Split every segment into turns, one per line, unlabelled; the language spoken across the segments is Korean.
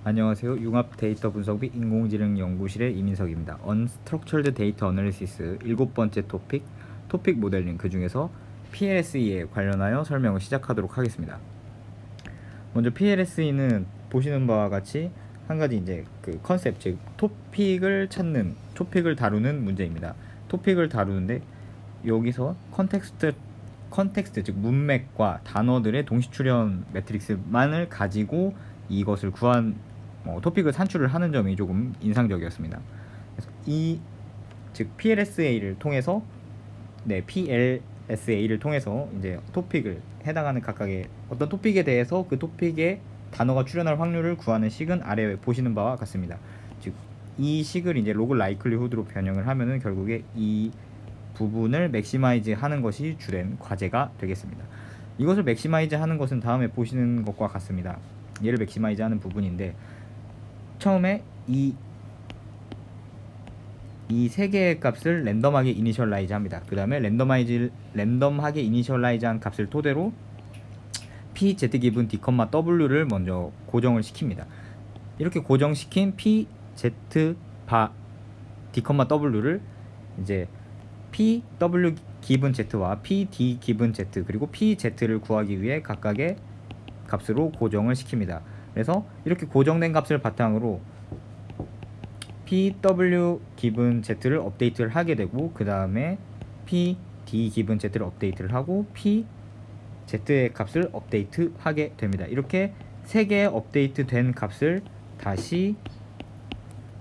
안녕하세요. 융합 데이터 분석 및 인공지능 연구실의 이민석입니다. Unstructured Data Analysis 7번째 토픽 모델링, 그 중에서 PLSE에 관련하여 설명을 시작하도록 하겠습니다. 먼저 PLSE는 보시는 바와 같이 한 가지 이제 그 컨셉, 즉 토픽을 다루는 문제입니다. 토픽을 다루는데 여기서 컨텍스트 즉 문맥과 단어들의 동시 출현 매트릭스만을 가지고 이것을 토픽을 산출을 하는 점이 조금 인상적이었습니다. 그래서 즉 PLSA를 통해서 이제 토픽을 해당하는 각각의 어떤 토픽에 대해서 그 토픽에 단어가 출현할 확률을 구하는 식은 아래에 보시는 바와 같습니다. 즉 이 식을 이제 로그 라이클리후드로 변형을 하면은 결국에 이 부분을 맥시마이즈 하는 것이 주된 과제가 되겠습니다. 이것을 맥시마이즈 하는 것은 다음에 보시는 것과 같습니다. 얘를 맥시마이즈 하는 부분인데, 처음에 이 세 개의 값을 랜덤하게 이니셜라이즈 합니다. 그 다음에 랜덤하게 이니셜라이즈한 값을 토대로 pz 기분 d, w를 먼저 고정을 시킵니다. 이렇게 고정시킨 pz 바 d, w를 이제 pw 기분 z와 pd 기분 z 그리고 pz를 구하기 위해 각각의 값으로 고정을 시킵니다. 그래서 이렇게 고정된 값을 바탕으로 pw 기분 z를 업데이트를 하게 되고, 그 다음에 pd 기분 z를 업데이트를 하고 pz의 값을 업데이트 하게 됩니다. 이렇게 세 개의 업데이트 된 값을 다시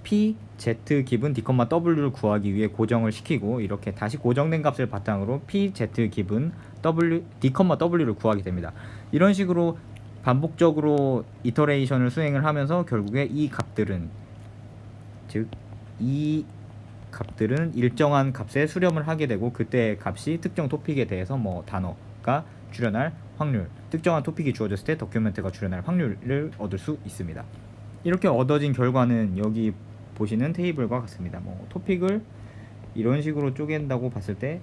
pz 기분 d, w를 구하기 위해 고정을 시키고, 이렇게 다시 고정된 값을 바탕으로 pz 기분 d, w를 구하게 됩니다. 이런 식으로 반복적으로 이터레이션을 수행을 하면서 결국에 이 값들은 일정한 값에 수렴을 하게 되고, 그때 값이 특정 토픽에 대해서 단어가 출현할 확률, 특정한 토픽이 주어졌을 때 도큐멘트가 출현할 확률을 얻을 수 있습니다. 이렇게 얻어진 결과는 여기 보시는 테이블과 같습니다. 토픽을 이런 식으로 쪼갠다고 봤을 때,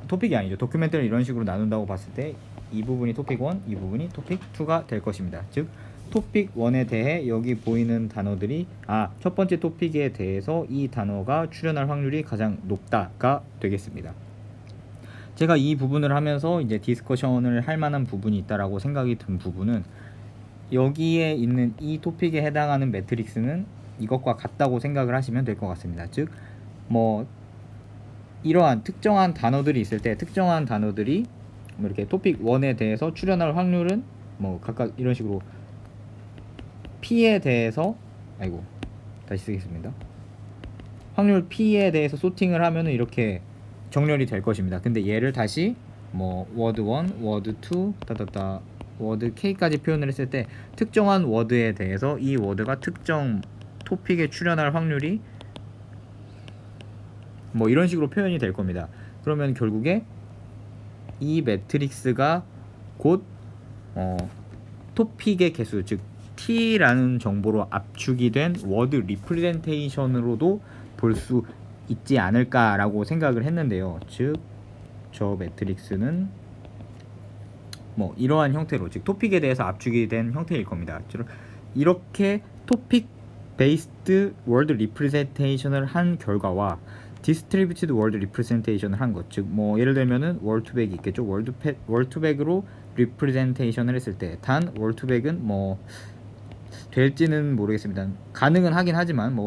토픽이 아니죠. 도큐멘트를 이런 식으로 나눈다고 봤을 때 이 부분이 토픽 1, 이 부분이 토픽 2가 될 것입니다. 즉 토픽 1에 대해 여기 보이는 단어들이 첫 번째 토픽에 대해서 이 단어가 출현할 확률이 가장 높다가 되겠습니다. 제가 이 부분을 하면서 이제 디스커션을 할 만한 부분이 있다라고 생각이 든 부분은, 여기에 있는 이 토픽에 해당하는 매트릭스는 이것과 같다고 생각을 하시면 될 것 같습니다. 즉 이러한 특정한 단어들이 있을 때 특정한 단어들이 이렇게 토픽 1에 대해서 출현할 확률은 각각 이런 식으로 P에 대해서 다시 쓰겠습니다. 확률 P에 대해서 소팅을 하면은 이렇게 정렬이 될 것입니다. 근데 얘를 다시 워드 1, 워드 2, 워드 K까지 표현을 했을 때 특정한 워드에 대해서 이 워드가 특정 토픽에 출현할 확률이 이런 식으로 표현이 될 겁니다. 그러면 결국에 이 매트릭스가 곧 토픽의 개수, 즉 T라는 정보로 압축이 된 워드 리프레젠테이션으로도 볼 수 있지 않을까라고 생각을 했는데요. 즉 저 매트릭스는 이러한 형태로, 즉 토픽에 대해서 압축이 된 형태일 겁니다. 이렇게 토픽 베이스드 월드 리프레젠테이션을 한 결과와 디스트리뷰티드 월드 리프레젠테이션을 한 것, 즉 예를 들면은 월투백이 있겠죠. 월투백으로 리프레젠테이션을 했을 때, 단 월투백은 될지는 모르겠습니다. 가능은 하긴 하지만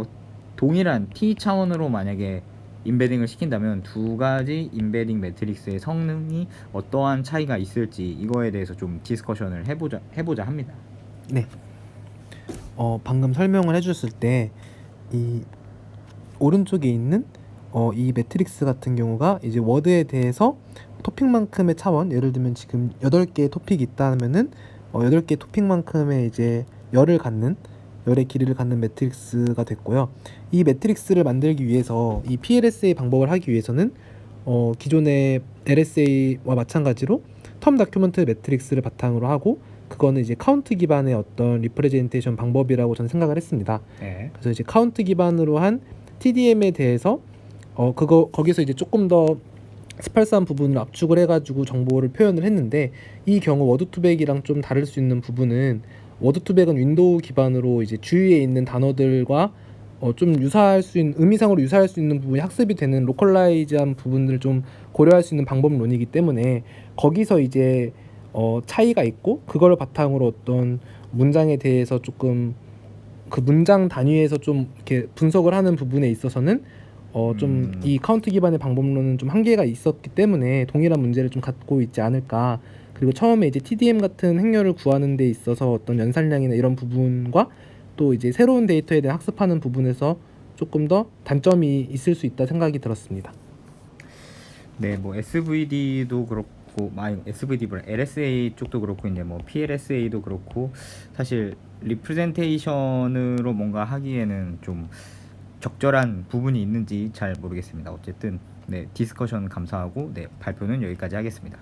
동일한 T 차원으로 만약에 임베딩을 시킨다면 두 가지 임베딩 매트릭스의 성능이 어떠한 차이가 있을지, 이거에 대해서 좀 디스커션을 해보자 합니다.
네. 방금 설명을 해주셨을 때 이 오른쪽에 있는 이 매트릭스 같은 경우가 이제 워드에 대해서 토픽만큼의 차원, 예를 들면 지금 8개의 토픽이 있다면은 8개 토픽만큼의 이제 열의 길이를 갖는 매트릭스가 됐고요. 이 매트릭스를 만들기 위해서 이 PLSA 방법을 하기 위해서는 기존의 LSA와 마찬가지로 텀 다큐먼트 매트릭스를 바탕으로 하고, 그거는 이제 카운트 기반의 어떤 리프레젠테이션 방법이라고 저는 생각을 했습니다.
네.
그래서 이제 카운트 기반으로 한 TDM에 대해서 거기서 이제 조금 더 스팔스한 부분을 압축을 해가지고 정보를 표현을 했는데, 이 경우 워드 투백이랑 좀 다를 수 있는 부분은 워드2백은 윈도우 기반으로 이제 주위에 있는 단어들과 좀 유사할 수 있는 의미상으로 유사할 수 있는 부분이 학습이 되는 로컬라이즈한 부분들을 좀 고려할 수 있는 방법론이기 때문에 거기서 이제 차이가 있고 그걸 바탕으로 어떤 문장에 대해서 조금 그 문장 단위에서 좀 이렇게 분석을 하는 부분에 있어서는 좀 이 카운트 기반의 방법론은 좀 한계가 있었기 때문에 동일한 문제를 좀 갖고 있지 않을까. 그리고 처음에 이제 TDM 같은 행렬을 구하는 데 있어서 어떤 연산량이나 이런 부분과 또 이제 새로운 데이터에 대한 학습하는 부분에서 조금 더 단점이 있을 수 있다 생각이 들었습니다.
네, 뭐 SVD도 그렇고, SVD보다 LSA 쪽도 그렇고, 이제 뭐 PLSA도 그렇고, 사실 리프레젠테이션으로 뭔가 하기에는 좀 적절한 부분이 있는지 잘 모르겠습니다. 어쨌든 네, 디스커션 감사하고 네, 발표는 여기까지 하겠습니다.